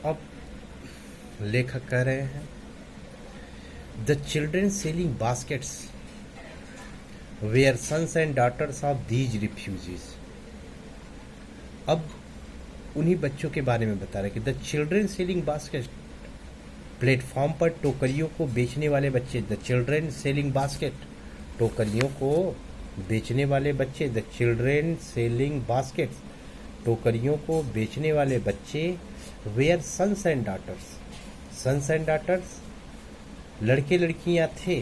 अब लेखक कह रहे हैं, the children selling baskets were sons and daughters of these refugees. अब उन्हीं बच्चों के बारे में बता रहे कि the children selling basket, platform पर टोकरियों को बेचने वाले बच्चे, द चिल्ड्रेन सेलिंग बास्केट, टोकरियों को बेचने वाले बच्चे, द चिल्ड्रेन सेलिंग बास्केट्स, टोकरियों को बेचने वाले बच्चे, were sons and daughters, sons and daughters लड़के लड़कियां थे,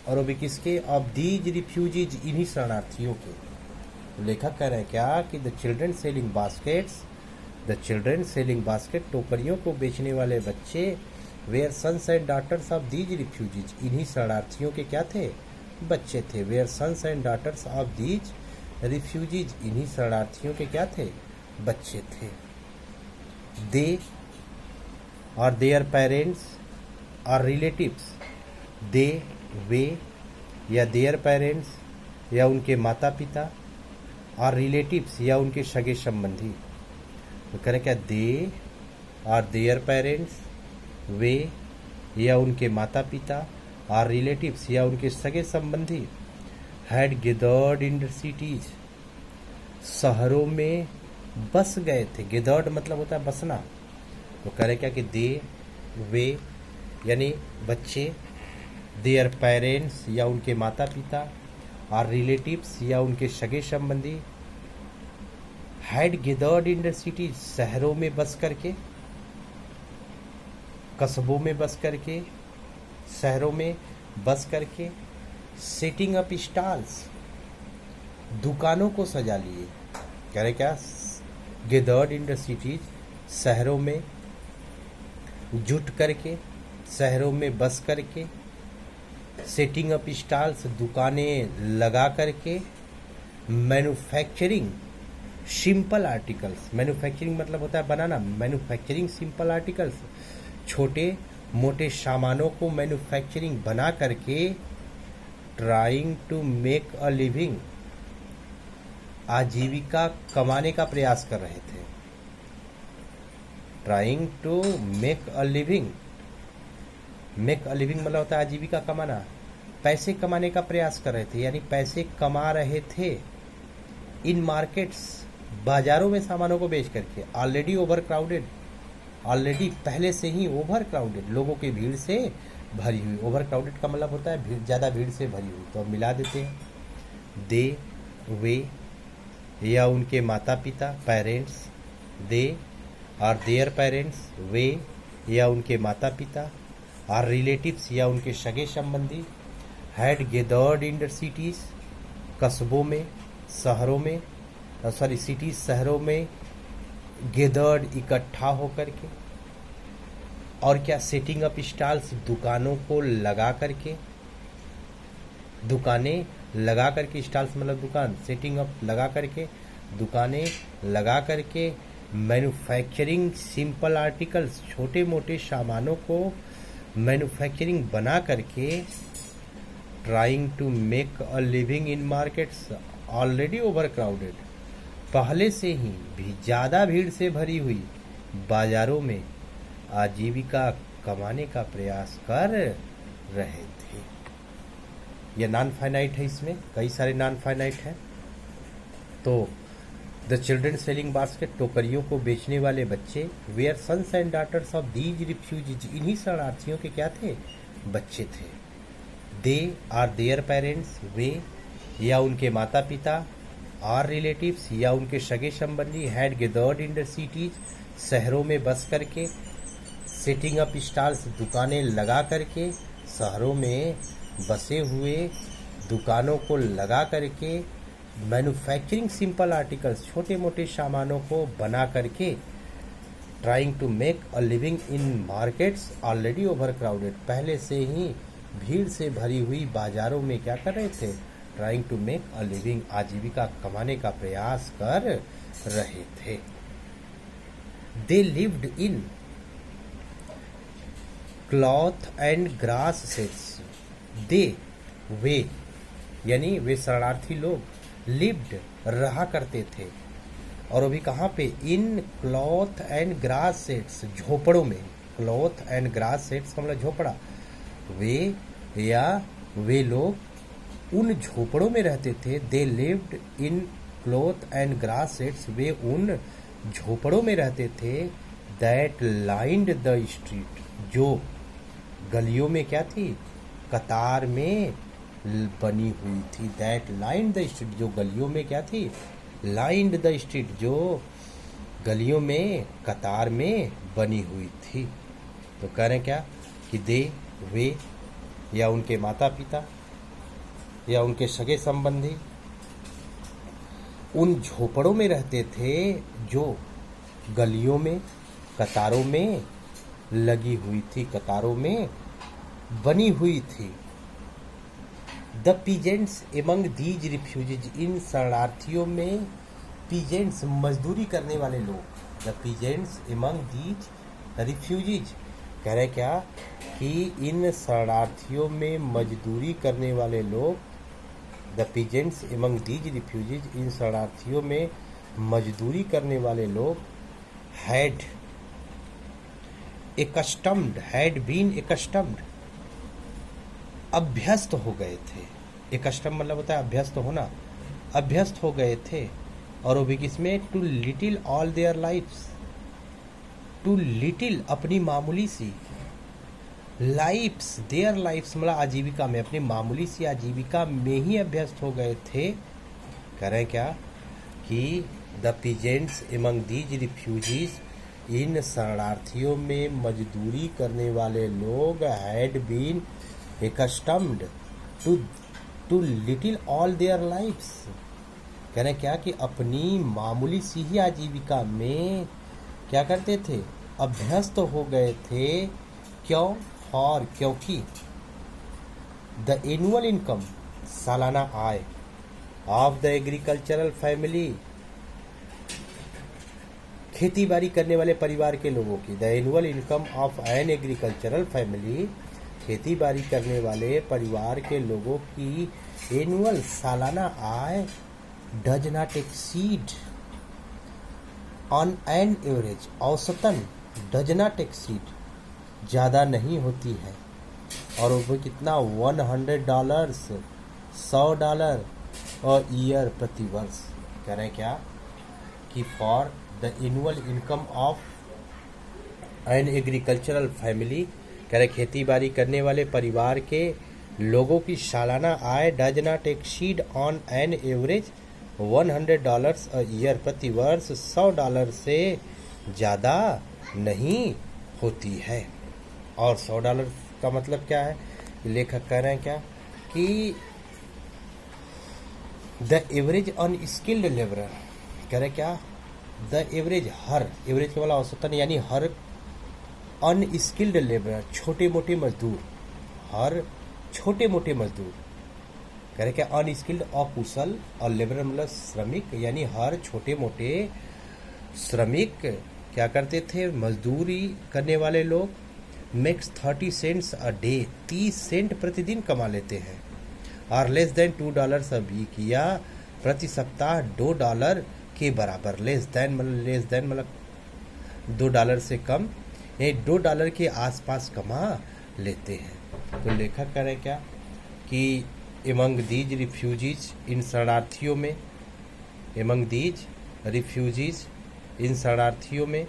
और वो भी किसके, ऑफ दीज रिफ्यूजीज, इन्हीं शरणार्थियों के। लेखक कह रहे हैं क्या कि the children selling baskets, the children selling basket, टोकरियों को बेचने वाले बच्चे, were sons and daughters of these refugees, इन्हीं शरणार्थियों के क्या थे, बच्चे थे। Were sons and daughters of these refugees, इन्हीं शरणार्थियों के क्या थे, बच्चे थे। दे और देयर पेरेंट्स और रिलेटिव्स, दे वे या देयर पेरेंट्स या उनके माता पिता, और रिलेटिव्स या उनके सगे संबंधी। तो कह रहे क्या, दे और देयर पेरेंट्स, वे या उनके माता पिता, और रिलेटिव्स या उनके सगे संबंधी, had gathered in the cities, शहरों में बस गए थे। गेदर्ड मतलब होता है बसना। तो कह रहे क्या कि दे वे यानी बच्चे, देयर पेरेंट्स या उनके माता पिता, और रिलेटिव्स या उनके सगे संबंधी, had gathered in the cities, शहरों में बस करके, कस्बों में बस करके, शहरों में बस करके, सेटिंग अप स्टॉल्स, दुकानों को सजा लिए। कह रहे क्या, गेदर्ड इन द सिटीज, शहरों में जुट करके, शहरों में बस करके, सेटिंग अप स्टॉल्स, दुकानें लगा करके, मैन्युफैक्चरिंग सिंपल आर्टिकल्स, मैन्युफैक्चरिंग मतलब होता है बनाना, मैन्युफैक्चरिंग सिंपल आर्टिकल्स, छोटे मोटे सामानों को मैन्युफैक्चरिंग बना करके, trying to make a living, आजीविका कमाने का प्रयास कर रहे थे। Trying to make a living, make a living मतलब होता है आजीविका कमाना, पैसे कमाने का प्रयास कर रहे थे, यानी पैसे कमा रहे थे। इन मार्केट्स, बाजारों में सामानों को बेच करके, ऑलरेडी ओवर क्राउडेड, ऑलरेडी पहले से ही ओवर क्राउडेड, लोगों की भीड़ से भरी हुई। ओवर क्राउडेड का मतलब होता है भीड़, ज़्यादा भीड़ से भरी हुई। तो अब मिला देते हैं, दे वे या उनके माता पिता, पेरेंट्स, दे और देयर पेरेंट्स, वे या उनके माता पिता, और रिलेटिव्स या उनके सगे संबंधी, had gathered in the cities, कस्बों में, शहरों में, सॉरी सिटीज शहरों में, गेदर्ड इकट्ठा होकर के, और क्या, सेटिंग अप स्टॉल्स, दुकानों को लगा करके, दुकानें लगा करके, स्टॉल्स मतलब दुकान, सेटिंग अप लगा करके, दुकानें लगा करके, मैन्युफैक्चरिंग सिंपल आर्टिकल्स, छोटे मोटे सामानों को मैन्युफैक्चरिंग बना करके, trying to make a living in markets already overcrowded, पहले से ही भी ज़्यादा भीड़ से भरी हुई बाजारों में आजीविका कमाने का प्रयास कर रहे थे। यह नॉन फाइनाइट है, इसमें कई सारे नॉन फाइनाइट हैं। तो द चिल्ड्रन सेलिंग बास्केट, टोकरियों को बेचने वाले बच्चे, were sons and daughters of these refugees, इन्हीं शरणार्थियों के क्या थे, बच्चे थे। दे आर देयर पेरेंट्स, वे या उनके माता पिता, और रिलेटिव्स या उनके सगे संबंधी, had gathered in the cities, शहरों में बस करके, सेटिंग अप स्टॉल्स, दुकानें लगा करके, शहरों में बसे हुए, दुकानों को लगा करके, मैन्युफैक्चरिंग सिंपल आर्टिकल्स, छोटे मोटे सामानों को बना करके, trying to make a living in markets already overcrowded, पहले से ही भीड़ से भरी हुई बाजारों में क्या कर रहे थे, trying to make a living, आजीविका कमाने का प्रयास कर रहे थे। They lived in cloth and grass sets, they वे यानी वे शरणार्थी लोग, लिव्ड रहा करते थे, और वो भी कहाँ पे, इन क्लॉथ एंड ग्रास सेट्स, झोपड़ों में। क्लॉथ एंड ग्रास सेट्स का मतलब झोपड़ा। वे लोग उन झोपड़ों में रहते थे। They lived in cloth and grass sets, वे उन झोपड़ों में रहते थे। दैट लाइंड द स्ट्रीट, जो गलियों में क्या थी, कतार में बनी हुई थी। दैट लाइंड द स्ट्रीट, जो गलियों में क्या थी, लाइंड द स्ट्रीट, जो गलियों में कतार में बनी हुई थी। तो कह रहे हैं क्या कि वे या उनके माता पिता या उनके सगे संबंधी उन झोपड़ों में रहते थे जो गलियों में कतारों में लगी हुई थी, कतारों में बनी हुई थी। The peasants among these refugees, इन शरणार्थियों में पीजेंट्स मजदूरी करने वाले लोग। The peasants among these refugees, कह रहे क्या कि इन शरणार्थियों में मजदूरी करने वाले लोग। The peasants among these refugees, इन शरणार्थियों में मजदूरी करने वाले लोग हैड बीन एकस्टम्ड, अभ्यस्त हो गए थे। एकस्टम मतलब होता है अभ्यस्त होना, अभ्यस्त हो गए थे। और वो भी किसमें, to little all their lifes, to little अपनी मामूली सी, लाइफ्स देयर लाइफ्स मतलब आजीविका में, अपनी मामूली सी आजीविका में ही अभ्यस्त हो गए थे। कह रहे हैं क्या कि the peasants among these refugees, इन शरणार्थियों में मजदूरी करने वाले लोग had been accustomed to little all their lives, कह रहे हैं क्या कि अपनी मामूली सी ही आजीविका में क्या करते थे, अभ्यस्त हो गए थे। क्यों, और क्योंकि द एनुअल इनकम, सालाना आय, ऑफ द एग्रीकल्चरल फैमिली, खेती बाड़ी करने वाले परिवार के लोगों की, the annual income of an agricultural family, खेती बाड़ी करने वाले परिवार के लोगों की एनुअल सालाना आय does not exceed on an average, औसतन डज नॉट एक्सीड, ज़्यादा नहीं होती है। और वो कितना, $100, $100 और ईयर, प्रति वर्ष। कह रहे हैं क्या कि for the annual income of an agricultural family, कह रहे खेती बाड़ी करने वाले परिवार के लोगों की सालाना आय does not exceed on an average $100 a year, प्रति वर्ष $100 से ज़्यादा नहीं होती है। और $100 का मतलब क्या है, लेखक कह रहे हैं क्या कि द एवरेज अनस्किल्ड लेबरर, कह रहे क्या, द एवरेज, हर, एवरेज के वाला औसतन यानी हर अनस्किल्ड लेबरर, छोटे मोटे मजदूर, हर छोटे मोटे मजदूर, कह रहे क्या, अनस्किल्ड अकुशल, और लेबरर मतलब श्रमिक, यानी हर छोटे मोटे श्रमिक क्या करते थे, मजदूरी करने वाले लोग, makes 30 cents a day, 30 cent प्रतिदिन कमा लेते हैं। और लेस देन $2 अ वीक, या प्रति सप्ताह $2 के बराबर। लेस देन मतलब $2 से कम, ये $2 के आसपास कमा लेते हैं। तो लेखक कह रहे क्या कि एमंग दीज रिफ्यूजीज, इन शरणार्थियों में, एमंग दीज रिफ्यूजीज, इन शरणार्थियों में,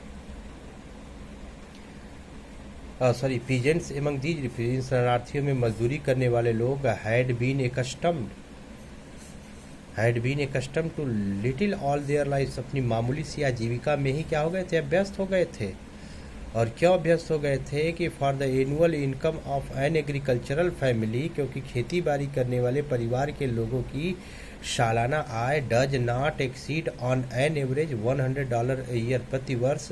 पीजेंट्स एमंग दीज रिफ्यूजीज, इन शरणार्थियों में मजदूरी करने वाले लोग had been accustomed to little all their life, अपनी मामूली सी आजीविका में ही क्या हो गए थे, अभ्यस्त हो गए थे। और क्यों अभ्यस्त हो गए थे कि for the annual income of an agricultural family, क्योंकि खेती बाड़ी करने वाले परिवार के लोगों की सालाना आय does not exceed on an average $100 a year, प्रति वर्ष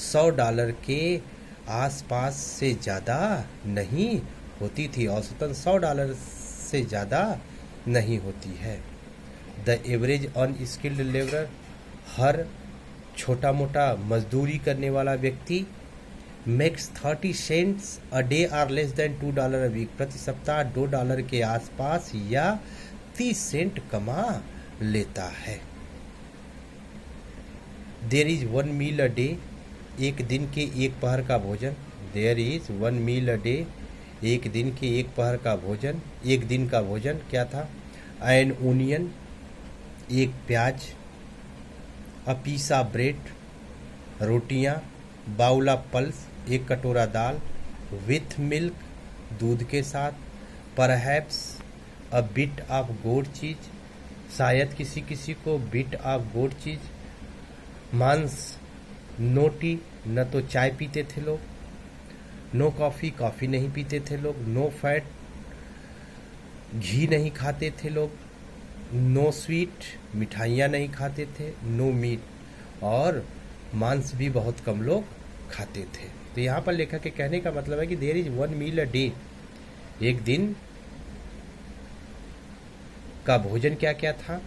$100 के आसपास से ज़्यादा नहीं होती थी, औसतन $100 से ज़्यादा नहीं होती है। द एवरेज अनस्किल्ड लेबरर, हर छोटा मोटा मजदूरी करने वाला व्यक्ति, makes 30 cents a day or less than $2 a week, प्रति सप्ताह $2 के आसपास या 30 सेंट कमा लेता है। There is one meal a day, एक दिन के एक पहर का भोजन। There is one meal a day, एक दिन के एक पहर का भोजन, एक दिन का भोजन क्या था? एन ओनियन, एक प्याज, अ पीस ऑफ ब्रेड, रोटियां, बाउल ऑफ पल्स, एक कटोरा दाल, विथ मिल्क, दूध के साथ, perhaps a bit of goat cheese, शायद किसी किसी को बिट ऑफ गोट चीज, मांस, नो टी, न तो चाय पीते थे लोग, नो कॉफ़ी, कॉफ़ी नहीं पीते थे लोग, नो फैट, घी नहीं खाते थे लोग, नो स्वीट, मिठाइयाँ नहीं खाते थे, नो मीट, और मांस भी बहुत कम लोग खाते थे। तो यहाँ पर लेखक के कहने का मतलब है कि there is one meal a day, एक दिन का भोजन क्या क्या था,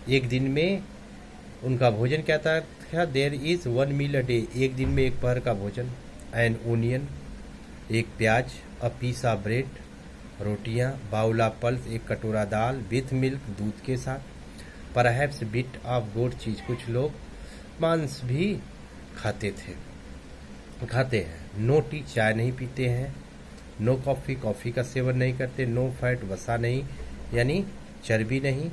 एक दिन में उनका भोजन क्या था? There is one meal a day, एक दिन में एक पहर का भोजन, एन ओनियन, एक प्याज, अ पीस ऑफ ब्रेड, रोटियां, बाउल ऑफ पल्स, एक कटोरा दाल, विथ मिल्क, दूध के साथ, परहैप्स बिट ऑफ गोट चीज, कुछ लोग मांस भी खाते हैं, नो टी, चाय नहीं पीते हैं, नो कॉफ़ी, कॉफ़ी का सेवन नहीं करते, नो फैट, वसा नहीं यानी चर्बी नहीं,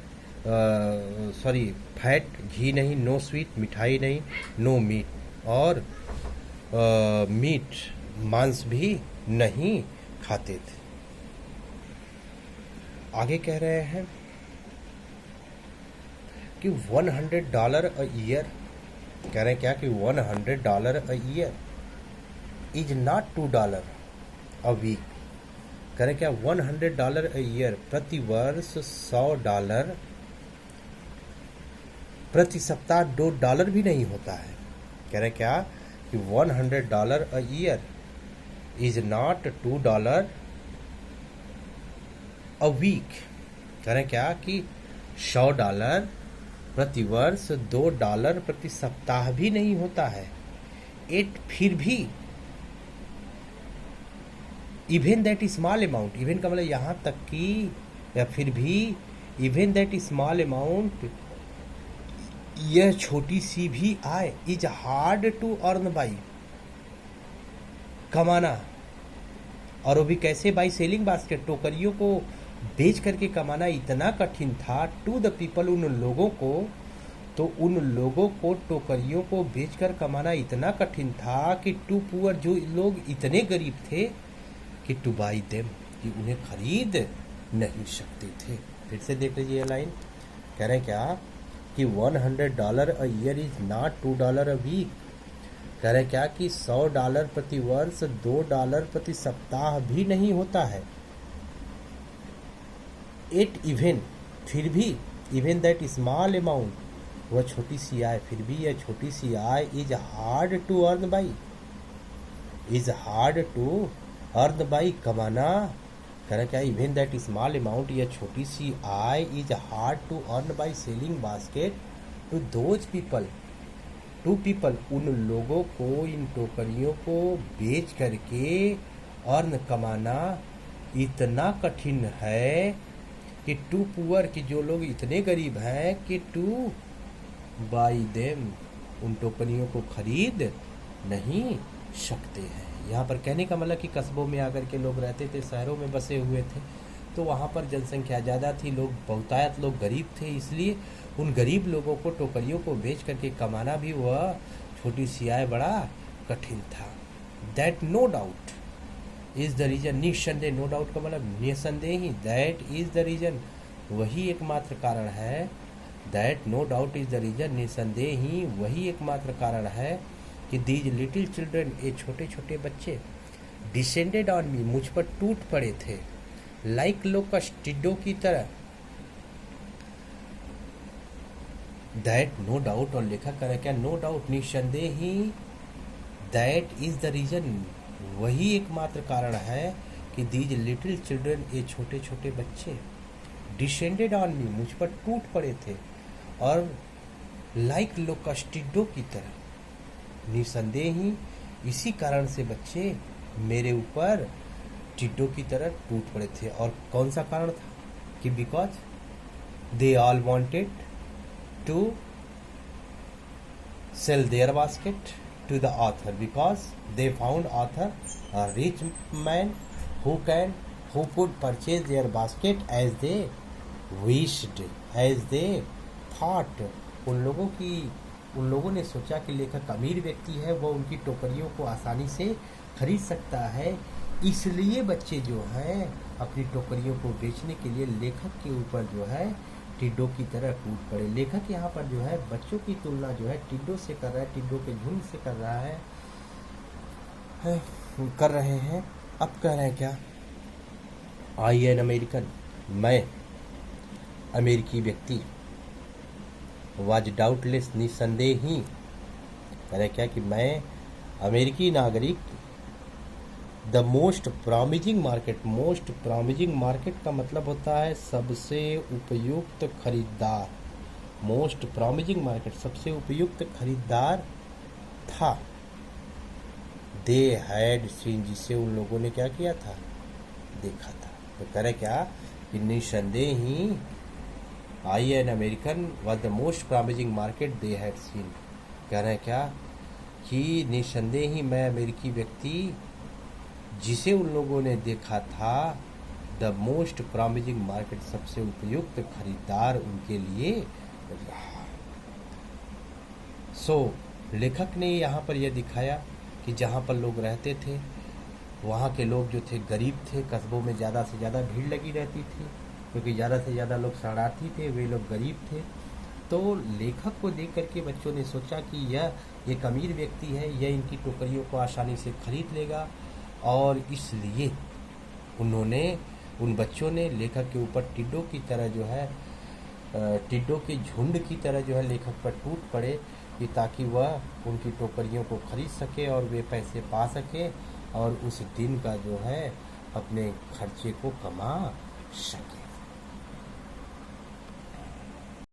फैट, घी नहीं, नो स्वीट, मिठाई नहीं, नो मीट, और मीट, मांस भी नहीं खाते थे। आगे कह रहे हैं कि $100 अ ईयर, कह रहे हैं क्या कि $100 a year is not $2 a week. कह रहे हैं क्या $100 अ ईयर, प्रति वर्ष $100, प्रति सप्ताह $2 भी नहीं होता है। कह रहे हैं क्या कि $100 a year is not $2 a week. कह रहे हैं क्या कि $100 प्रति वर्ष $2 प्रति सप्ताह भी नहीं होता है। इट फिर भी, even that small amount, even का मतलब यहाँ तक कि, या फिर भी, इवन दैट स्मॉल अमाउंट, यह छोटी सी भी आय, is hard to earn by, कमाना, और वो भी कैसे? बाई सेलिंग बास्केट, टोकरियों को बेच करके कमाना इतना कठिन था। टू द पीपल, उन लोगों को, तो उन लोगों को टोकरियों को बेचकर कमाना इतना कठिन था कि टू पुअर, जो लोग इतने गरीब थे कि टू बाई देम, कि उन्हें खरीद नहीं सकते थे। फिर से देख लीजिए ये लाइन, कह रहे हैं क्या कि $100 a year is not $2 a week. कह रहे हैं क्या कि $100 प्रति वर्ष $2 प्रति सप्ताह भी नहीं होता है। इट इवन, फिर भी, इवन दैट स्मॉल अमाउंट, वह छोटी सी आय, फिर भी यह छोटी सी आय, is hard to earn by, is hard to earn by, कमाना। कह रहा क्या इवन दैट स्मॉल अमाउंट, यह छोटी सी आय, is hard to earn by selling basket to those people, to people, उन लोगों को, इन टोकरियों को बेच करके अर्न, कमाना इतना कठिन है कि टू पुअर, कि जो लोग इतने गरीब हैं कि टू बाई देम, उन टोकरियों को खरीद नहीं सकते हैं। यहाँ पर कहने का मतलब कि कस्बों में आकर के लोग रहते थे, शहरों में बसे हुए थे, तो वहाँ पर जनसंख्या ज़्यादा थी, लोग बहुतायत लोग गरीब थे, इसलिए उन गरीब लोगों को टोकरियों को बेच करके कमाना भी वह छोटी सी आय बड़ा कठिन था। That no doubt is the reason, निस्संदेह, नो डाउट का मतलब निस्संदेह ही, दैट इज़ द रीजन, वही एकमात्र कारण है, that no doubt is the reason, निस्संदेह ही वही एकमात्र कारण है कि दीज लिटिल चिल्ड्रन, ये छोटे छोटे बच्चे, डिसेंडेड ऑन मी, मुझ पर टूट पड़े थे, लाइक लोकस्ट, टिड्डों की तरह। दैट नो डाउट, और लेखक कर क्या, नो डाउट, निस्संदेह ही, दैट इज द रीजन, वही एकमात्र कारण है कि दीज लिटिल चिल्ड्रन, ये छोटे छोटे बच्चे, डिसेंडेड ऑन मी, मुझ पर टूट पड़े थे, और लाइक लोकस्ट, टिड्डों की तरह, निस्संदेह ही इसी कारण से बच्चे मेरे ऊपर टिड्डों की तरह टूट पड़े थे। और कौन सा कारण था? कि because they all wanted to sell their basket to the author because they found author a rich man who could purchase their basket as they wished, as they thought. उन लोगों ने सोचा कि लेखक अमीर व्यक्ति है, वह उनकी टोकरियों को आसानी से खरीद सकता है, इसलिए बच्चे जो हैं अपनी टोकरियों को बेचने के लिए लेखक के ऊपर जो है टिड्डों की तरह कूद पड़े। लेखक यहाँ पर जो है बच्चों की तुलना जो है टिड्डों से कर रहा है, टिड्डों के झुंड से कर रहा है, कर रहे हैं। अब कह रहे हैं क्या? आई एन अमेरिकन, मैं अमेरिकी व्यक्ति, वाज डाउटलेस, निसंदेह ही, कह रहे क्या कि मैं अमेरिकी नागरिक, the most promising market, most promising market का मतलब होता है सबसे उपयुक्त खरीदार, मोस्ट प्रॉमिजिंग मार्केट सबसे उपयुक्त खरीदार था। दे हैड सीन, जिसे उन लोगों ने क्या किया था? देखा था। तो कह रहे क्या कि निसंदेह ही I an American was the most promising market they had seen, कह रहे क्या कि निसंदेह ही मैं अमेरिकी व्यक्ति जिसे उन लोगों ने देखा था, द मोस्ट प्रॉमिजिंग मार्केट सबसे उपयुक्त खरीदार उनके लिए रहा। सो लेखक ने यहाँ पर यह दिखाया कि जहाँ पर लोग रहते थे वहाँ के लोग जो थे गरीब थे, कस्बों में ज़्यादा से ज़्यादा भीड़ लगी रहती थी क्योंकि ज़्यादा से ज़्यादा लोग शरणार्थी थे, वे लोग गरीब थे। तो लेखक को देख करके बच्चों ने सोचा कि यह एक अमीर व्यक्ति है, यह इनकी टोकरियों को आसानी से खरीद लेगा, और इसलिए उन्होंने, उन बच्चों ने लेखक के ऊपर टिड्डों की तरह जो है, टिड्डों के झुंड की तरह जो है लेखक पर टूट पड़े कि ताकि वह उनकी टोकरियों को खरीद सके और वे पैसे पा सके और उस दिन का जो है अपने खर्चे को कमा सके।